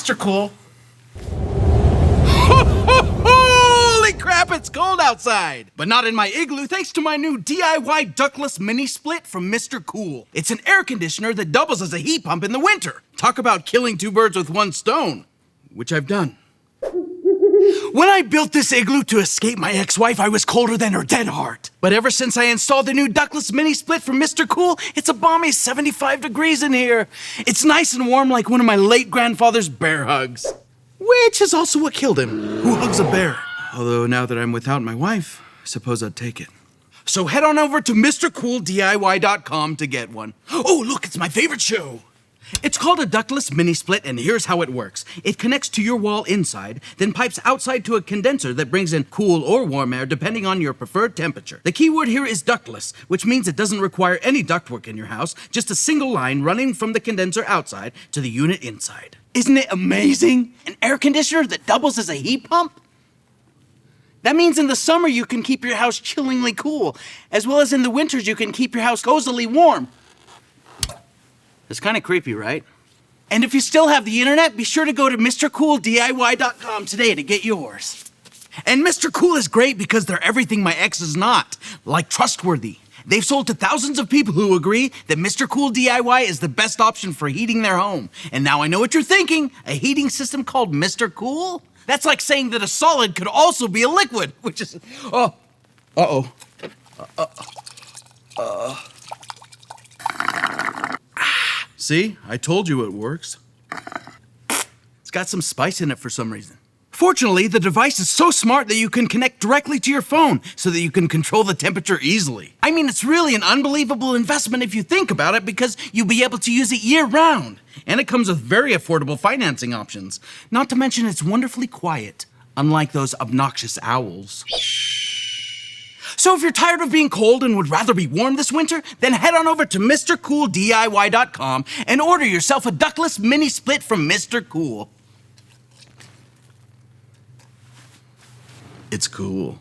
Mr. Cool. Holy crap, it's cold outside! But not in my igloo thanks to my new DIY ductless mini split from MRCOOL. It's an air conditioner that doubles as a heat pump in the winter. Talk about killing two birds with one stone, which I've done. When I built this igloo to escape my ex-wife, I was colder than her dead heart. But ever since I installed the new ductless mini split from MRCOOL, it's a balmy 75 degrees in here. It's nice and warm like one of my late grandfather's bear hugs. Which is also what killed him. Who hugs a bear? Although now that I'm without my wife, I suppose I'd take it. So head on over to MrCoolDIY.com to get one. Oh, look, it's my favorite show. It's called a ductless mini split, and here's how it works. It connects to your wall inside, then pipes outside to a condenser that brings in cool or warm air depending on your preferred temperature. The key word here is ductless, which means it doesn't require any ductwork in your house, just a single line running from the condenser outside to the unit inside. Isn't it amazing? An air conditioner that doubles as a heat pump? That means in the summer you can keep your house chillingly cool, as well as in the winters you can keep your house cozily warm. It's kind of creepy, right? And if you still have the internet, be sure to go to MrCoolDIY.com today to get yours. And MrCool is great because they're everything my ex is not, like trustworthy. They've sold to thousands of people who agree that MrCool DIY is the best option for heating their home. And now I know what you're thinking, a heating system called MrCool? That's like saying that a solid could also be a liquid, which is, See, I told you it works. It's got some spice in it for some reason. Fortunately, the device is so smart that you can connect directly to your phone so that you can control the temperature easily. I mean, it's really an unbelievable investment if you think about it because you'll be able to use it year-round. And it comes with very affordable financing options. Not to mention it's wonderfully quiet, unlike those obnoxious owls. So if you're tired of being cold and would rather be warm this winter, then head on over to MrCoolDIY.com and order yourself a ductless mini split from MrCool. It's cool.